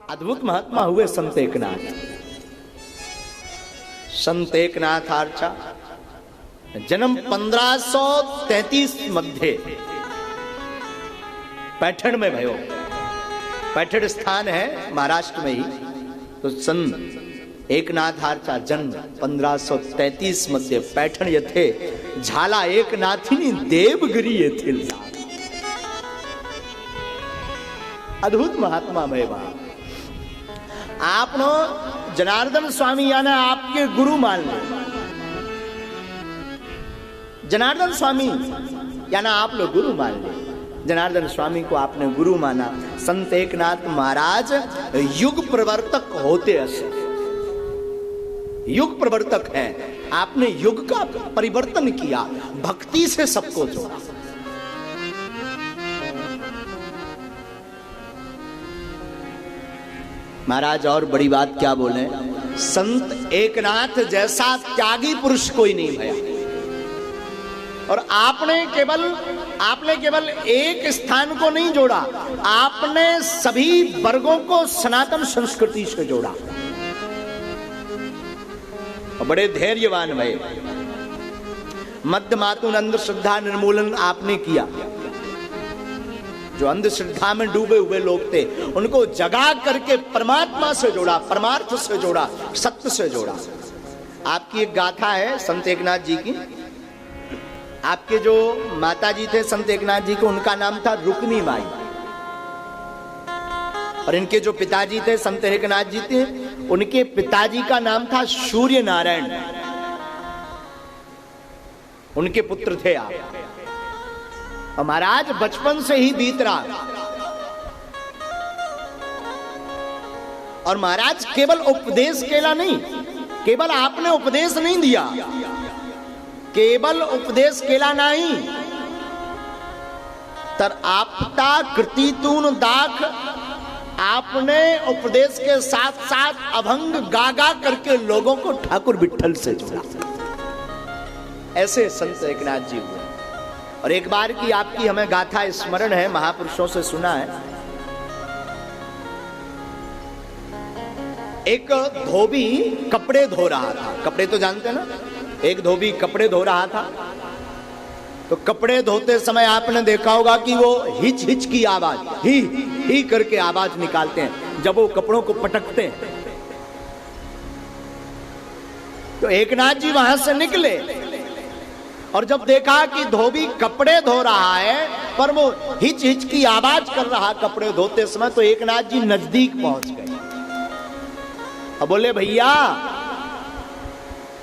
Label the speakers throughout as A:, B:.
A: अद्भुत महात्मा हुए संत एकनाथ। संत एकनाथ आर्चा जन्म 1533 मध्ये पैठण में भयो। पैठण स्थान है महाराष्ट्र में ही। तो संत एकनाथ आर्चा जन्म 1533 मध्ये पैठण येथे झाला एकनाथीनी देवगिरी येथील। अद्भुत महात्मा में बा। आपनो जनार्दन स्वामी यानी आपके गुरु मान ले। जनार्दन स्वामी यानी आप लोग गुरु मान ले। जनार्दन स्वामी को आपने गुरु माना। संत एकनाथ महाराज युग प्रवर्तक होते ऐसे युग प्रवर्तक हैं। आपने युग का परिवर्तन किया, भक्ति से सबको जोड़ा। महाराज और बड़ी बात क्या बोले, संत एकनाथ जैसा त्यागी पुरुष कोई नहीं भया। और आपने केवल एक स्थान को नहीं जोड़ा, आपने सभी वर्गों को सनातन संस्कृति से जोड़ा। और बड़े धैर्यवान भये। मध्य मातुन अंधश्रद्धा निर्मूलन आपने किया। जो अंधश्रद्धा में डूबे हुए लोग थे उनको जगा करके परमात्मा से जोड़ा, परमार्थ से जोड़ा, सत्य से जोड़ा। आपकी एक गाथा है संत एकनाथ जी की। आपके जो माता जी थे संत एकनाथ जी को, उनका नाम था रुक्मी माई। और इनके जो पिताजी थे संत एकनाथ जी थे, उनके पिताजी का नाम था सूर्य नारायण। उनके पुत्र थे आप। और महाराज बचपन से ही बीत रहा। और महाराज केवल उपदेश केला नहीं, केवल आपने उपदेश नहीं दिया, केवल उपदेश केला नहीं, तर आपता कृतितून दाख। आपने उपदेश के साथ साथ अभंग गा गा करके लोगों को ठाकुर विठल से जोड़ा। ऐसे संत एकनाथ जी हुए। और एक बार की आपकी हमें गाथा स्मरण है, महापुरुषों से सुना है। एक धोबी कपड़े धो रहा था। कपड़े तो जानते हैं ना। एक धोबी कपड़े धो रहा था। तो कपड़े धोते समय आपने देखा होगा कि वो हिच हिच की आवाज, ही करके आवाज निकालते हैं जब वो कपड़ों को पटकते हैं। तो एकनाथ जी वहां से निकले और जब देखा कि धोबी कपड़े धो रहा है पर वो हिच हिच की आवाज कर रहा कपड़े धोते समय, तो एकनाथ जी नजदीक पहुंच गए और बोले, भैया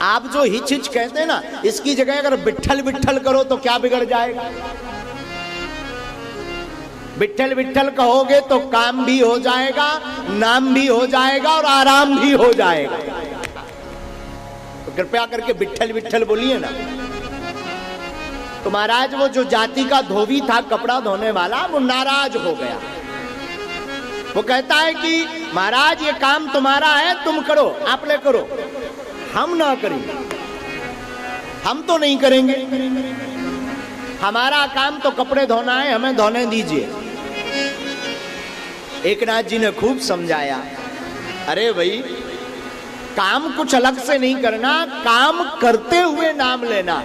A: आप जो हिच हिच कहते हैं ना, इसकी जगह अगर विठल विठल करो तो क्या बिगड़ जाएगा? विठल विठल कहोगे तो काम भी हो जाएगा, नाम भी हो जाएगा और आराम भी हो जाएगा। तो कृपया करके विठल विठल बोलिए ना। तो महाराज वो जो जाति का धोबी था कपड़ा धोने वाला, वो नाराज हो गया। वो कहता है कि महाराज ये काम तुम्हारा है, तुम करो, आप ले करो, हम ना करेंगे, हम तो नहीं करेंगे। हमारा काम तो कपड़े धोना है, हमें धोने दीजिए। एकनाथ जी ने खूब समझाया, अरे भाई काम कुछ अलग से नहीं करना, काम करते हुए नाम लेना।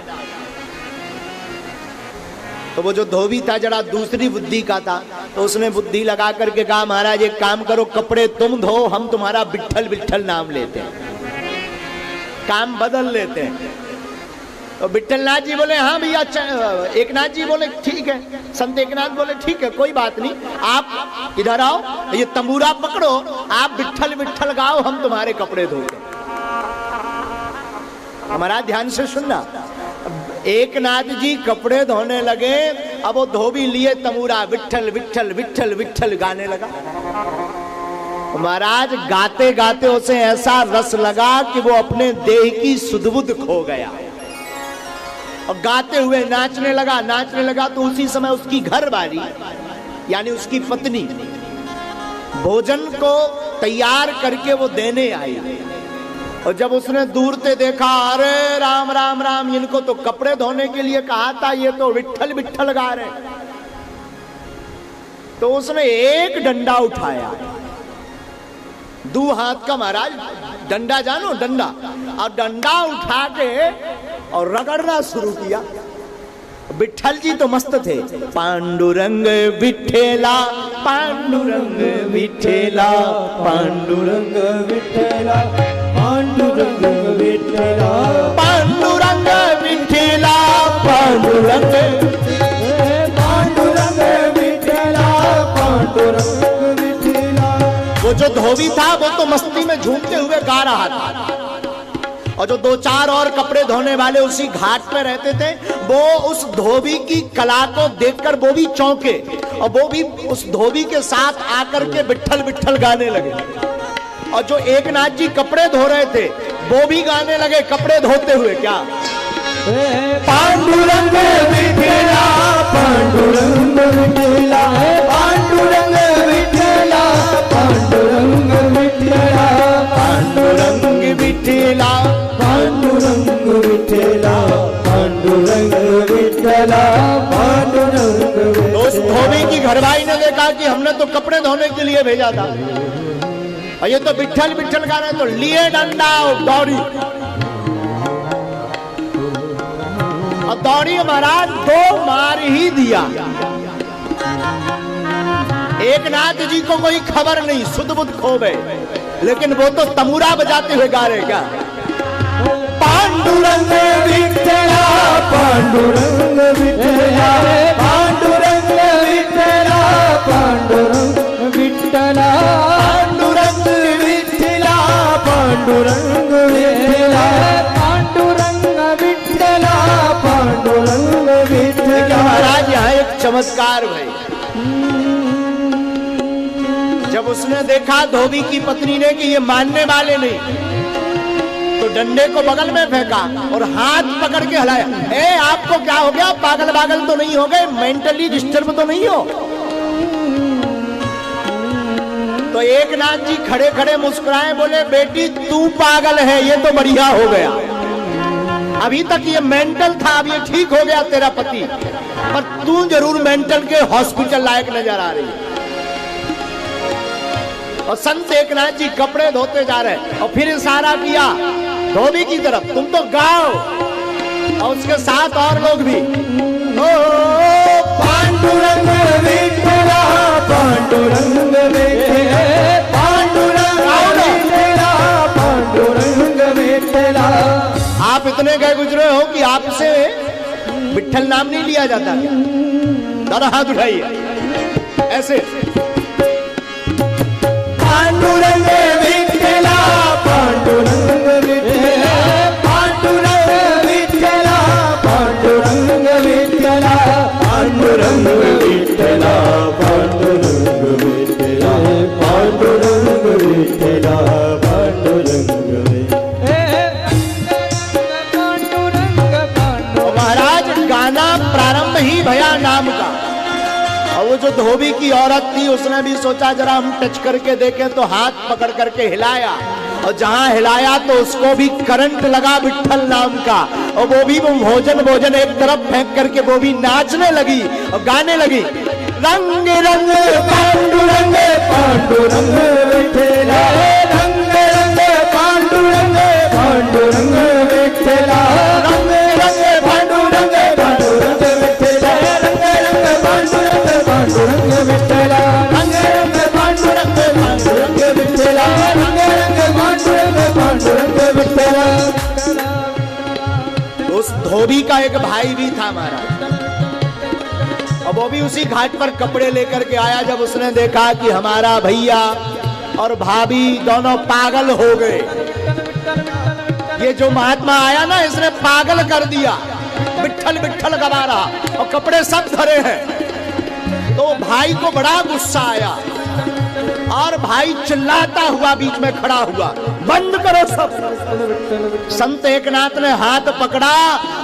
A: तो वो जो धोबी था जरा दूसरी बुद्धि का था, तो उसने बुद्धि लगा करके कहा, महाराज एक काम करो, कपड़े तुम धो, हम तुम्हारा विठल विठल नाम लेते हैं, काम बदल लेते हैं। तो विठलनाथ जी बोले, हाँ भैया। एकनाथ जी बोले, ठीक है। संत एकनाथ बोले, ठीक है, कोई बात नहीं, आप इधर आओ, ये तंबूरा पकड़ो, आप विठल विठल गाओ, हम तुम्हारे कपड़े धोते। हमारा ध्यान से सुनना। एकनाथ जी कपड़े धोने लगे, अब वो धोबी लिए तंबूरा, विठल विठल विठल विठल गाने लगा। महाराज गाते गाते उसे ऐसा रस लगा कि वो अपने देह की सुधबुध खो गया और गाते हुए नाचने लगा। तो उसी समय उसकी घरवाली यानी उसकी पत्नी भोजन को तैयार करके वो देने आई। और जब उसने दूर से देखा, अरे राम राम राम, इनको तो कपड़े धोने के लिए कहा था, ये तो विठल विठल गा रहे। तो उसने एक डंडा उठाया दो हाथ का महाराज डंडा, जानो डंडा, और डंडा उठा के और रगड़ना शुरू किया। विठल जी तो मस्त थे, पांडुरंग विठेला, पांडुरंग विठेला, पांडुरंग विठेला, पांडुरंग विठेला, पांडुरंग विठेला, पांडुरंग, पांडुरंग विठेला, पांडुरंग विठेला। वो जो धोबी था वो तो मस्ती में झूमते हुए गा रहा था, और जो दो चार और कपड़े धोने वाले उसी घाट पे रहते थे, वो उस धोबी की कला को देखकर वो भी चौंके, और वो भी उस धोबी के साथ आकर के विठल विठल गाने लगे। और जो एकनाथ जी कपड़े धो रहे थे वो भी गाने लगे कपड़े धोते हुए, क्या पांडुरंग विठेला, पांडुरंग विठेला, पांडुरंग विठेला, पांडुरंग विठेला, पांडुरंग विठेला, पांडुरंग विठेला, पांडुरंग विठेला, पांडुरंग। उस धोबी की घरवाई ने देखा कि हमने तो कपड़े धोने के लिए भेजा था, और ये तो विठल विठल गा रहे, तो लिए डंडा और दौड़ी, और दौड़ी महाराज दो मार ही दिया। एकनाथ जी को कोई खबर नहीं, सुध बुध खो गए, लेकिन वो तो तमूरा बजाते हुए गा रहे, क्या पांडुरंग विठेला, पांडुरंग विठेला, पांडुरंग विठेला, पांडुरंग विठेला, पांडुरंग विठेला, पांडुरंग विठेला, पांडुरंग विठेला, पांडुरंग विठेला। महाराज यहाँ एक चमत्कार भाई, जब उसने देखा धोबी की पत्नी ने कि ये मानने वाले नहीं, तो डंडे को बगल में फेंका और हाथ पकड़ के हिलाया। ए आपको क्या हो गया, पागल पागल तो नहीं हो गए, मेंटली डिस्टर्ब तो नहीं हो? तो एकनाथ जी खड़े खड़े मुस्कुराए, बोले बेटी तू पागल है, ये तो बढ़िया हो गया, अभी तक ये मेंटल था, अब ये ठीक हो गया तेरा पति, पर तू जरूर मेंटल के हॉस्पिटल लायक नजर आ रही। और संत एकनाथ जी कपड़े धोते जा रहे, और फिर इशारा किया धोबी की तरफ, तुम तो गाओ, और उसके साथ और लोग भी, ओ पांडुरंग विठेला, पांडुरंग विठेला, पांडुरंग विठेला, पांडुरंग विठेला। आप इतने गए गुजरे हो कि आपसे विठल नाम नहीं लिया जाता, दादा हाथ उठाइए ऐसे, पांडुरंग विठेला, पांडुरंग विठेला, पांडुरंग विठेला, पांडुरंग विठेला, पांडुरंग विठेला, पांडुरंग विठेला, पांडुरंग विठेला, पांडुरंग विठेला। महाराज गाना प्रारंभ ही भया नाम का, और वो जो धोबी की औरत थी उसने भी सोचा जरा हम टच करके देखें, तो हाथ पकड़ करके हिलाया, और जहां हिलाया तो उसको भी करंट लगा विठल नाम का, और वो भी वो भोजन एक तरफ फेंक करके वो भी नाचने लगी और गाने लगी, रंग रंग पांडुरंग, पांडुरंग विठेला, रंग रंग पांडुरंग, पांडुरंग विठेला, रंग रंग पांडुरंग, पांडुरंग विठेला, रंग रंग पांडुरंग, पांडुरंग विठेला, रंग रंग पांडुरंग, पांडुरंग विठेला, रंग रंग पांडुरंग, पांडुरंग विठेला। उस धोबी का एक भाई भी था महाराज, और वो भी उसी घाट पर कपड़े लेकर के आया। जब उसने देखा कि हमारा भैया और भाभी दोनों पागल हो गए, ये जो महात्मा आया ना इसने पागल कर दिया, विठल विठल गवा रहा और कपड़े सब धरे हैं, तो भाई को बड़ा गुस्सा आया, और भाई चिल्लाता हुआ बीच में खड़ा हुआ, बंद करो सब। संत एकनाथ ने हाथ पकड़ा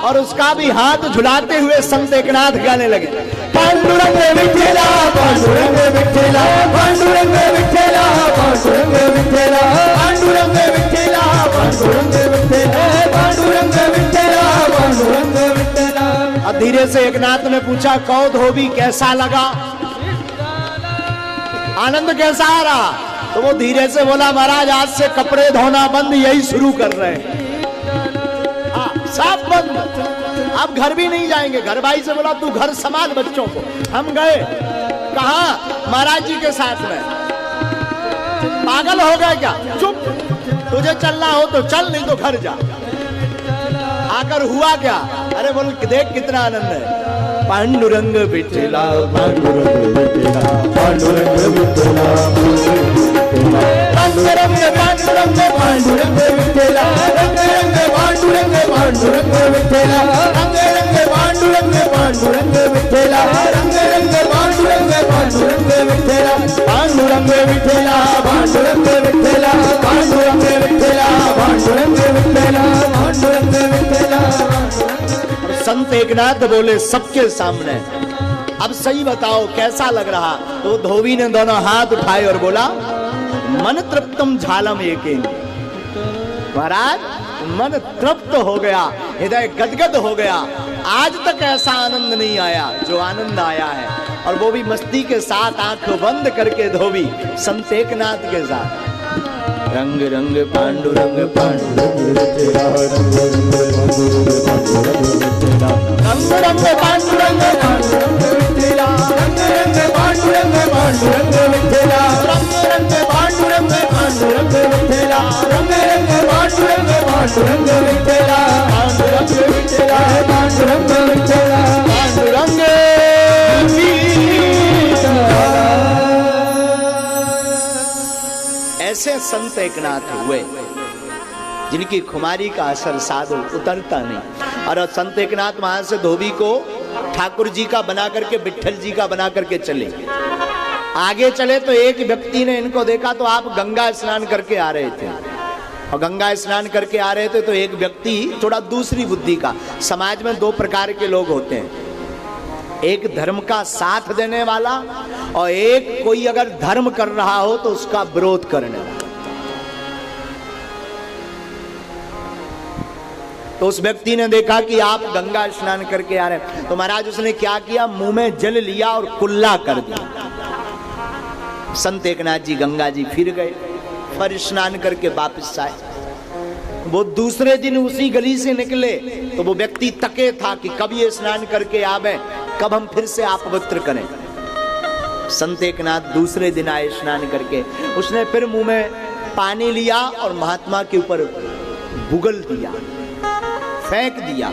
A: और उसका भी हाथ झुलाते हुए संत एकनाथ गाने लगे, पांडुरंग विठेला, पांडुरंग विठेला, पांडुरंग विठेला, पांडुरंग विठेला, पांडुरंग विठेला, पांडुरंग विठेला, पांडुरंग विठेला, पांडुरंग विठेला। धीरे से एकनाथ ने पूछा, कौ धोबी कैसा लगा, आनंद कैसा आ रहा? तो वो धीरे से बोला महाराज आज से कपड़े धोना बंद, यही शुरू कर रहे हैं। सब बंद, अब घर भी नहीं जाएंगे। घर भाई से बोला तू घर संभाल बच्चों को। हम गए कहा? महाराज जी के साथ में। पागल हो गए क्या? चुप, तुझे चलना हो तो चल, नहीं तो घर जा। आकर हुआ क्या? अरे बोल देख कितना आनंद है। पांडुरंग विठला पांडुरंग विठला पांडुरंग विठला रंग रंग पांडुरंग पांडुरंग विठला रंग रंग पांडुरंग पांडुरंग विठला रंग रंग पांडुरंग पांडुरंग विठला रंग रंग पांडुरंग पांडुरंग विठला पांडुरंग विठला पांडुरंग विठला पांडुरंग विठला पांडुरंग विठला पांडुरंग विठला। संत एकनाथ बोले सबके सामने, अब सही बताओ कैसा लग रहा? तो धोबी ने दोनों हाथ उठाए और बोला मन तृप्तम झालम एकेन। महाराज मन तृप्त हो गया, हृदय गदगद हो गया। आज तक ऐसा आनंद नहीं आया जो आनंद आया है, और वो भी मस्ती के साथ, आंख बंद करके धोबी संत एकनाथ के साथ। रंग रंग पांडुरंग पांडुरंग विठला रंग रंग पांडुरंग पांडुरंग विठला रंग रंग पांडुरंग पांडुरंग विठला रंग रंग पांडुरंग पांडुरंग विठला रंग रंग पांडुरंग पांडुरंग विठला पांडुरंग विठला पांडुरंग विठला पांडुरंग। ऐसे संत एकनाथ हुए जिनकी खुमारी का असर साधु उतरता नहीं। और संत एकनाथ वहां से धोबी को ठाकुर जी का बना करके, विट्ठल जी का बना करके चले। आगे चले तो एक व्यक्ति ने इनको देखा, तो आप गंगा स्नान करके आ रहे थे, और गंगा स्नान करके आ रहे थे तो एक व्यक्ति थोड़ा दूसरी बुद्धि का। समाज में दो प्रकार के लोग होते हैं, एक धर्म का साथ देने वाला, और एक कोई अगर धर्म कर रहा हो तो उसका विरोध करने वाला। तो उस व्यक्ति ने देखा कि आप गंगा स्नान करके आ रहे हैं, तो महाराज उसने क्या किया? मुंह में जल लिया और कुल्ला कर दिया। संत एकनाथ जी गंगा जी फिर गए, फिर स्नान करके वापस आए। वो दूसरे दिन उसी गली से निकले तो वो व्यक्ति तके था कि कब ये स्नान करके आवे, कब हम फिर से आप पवित्र करें। संत एकनाथ दूसरे दिन आए स्नान करके, उसने फिर मुंह में पानी लिया और महात्मा के ऊपर बुगल दिया, फेंक दिया।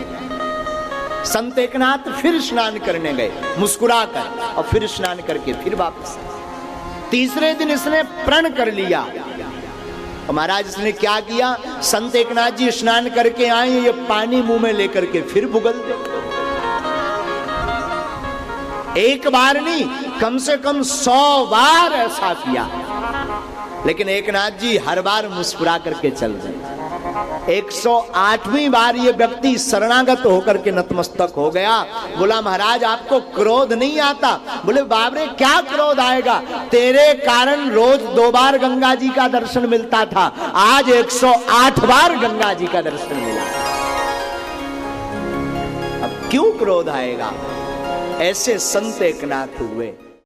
A: संत एकनाथ फिर स्नान करने गए मुस्कुरा कर, और फिर स्नान करके फिर वापस। तीसरे दिन इसने प्रण कर लिया। महाराज इसने क्या किया? संत एकनाथ जी स्नान करके आए, ये पानी मुंह में लेकर के फिर बुगल दे। एक बार नहीं, कम से कम 100 बार ऐसा किया, लेकिन एकनाथ जी हर बार मुस्कुरा करके चल रहे। 108वीं बार ये व्यक्ति शरणागत होकर के नतमस्तक हो गया। बोला महाराज आपको क्रोध नहीं आता? बोले बाबरे क्या क्रोध आएगा, तेरे कारण रोज 2 बार गंगा जी का दर्शन मिलता था, आज 108 बार गंगा जी का दर्शन मिला, अब क्यों क्रोध आएगा? ऐसे संत एकनाथ हुए।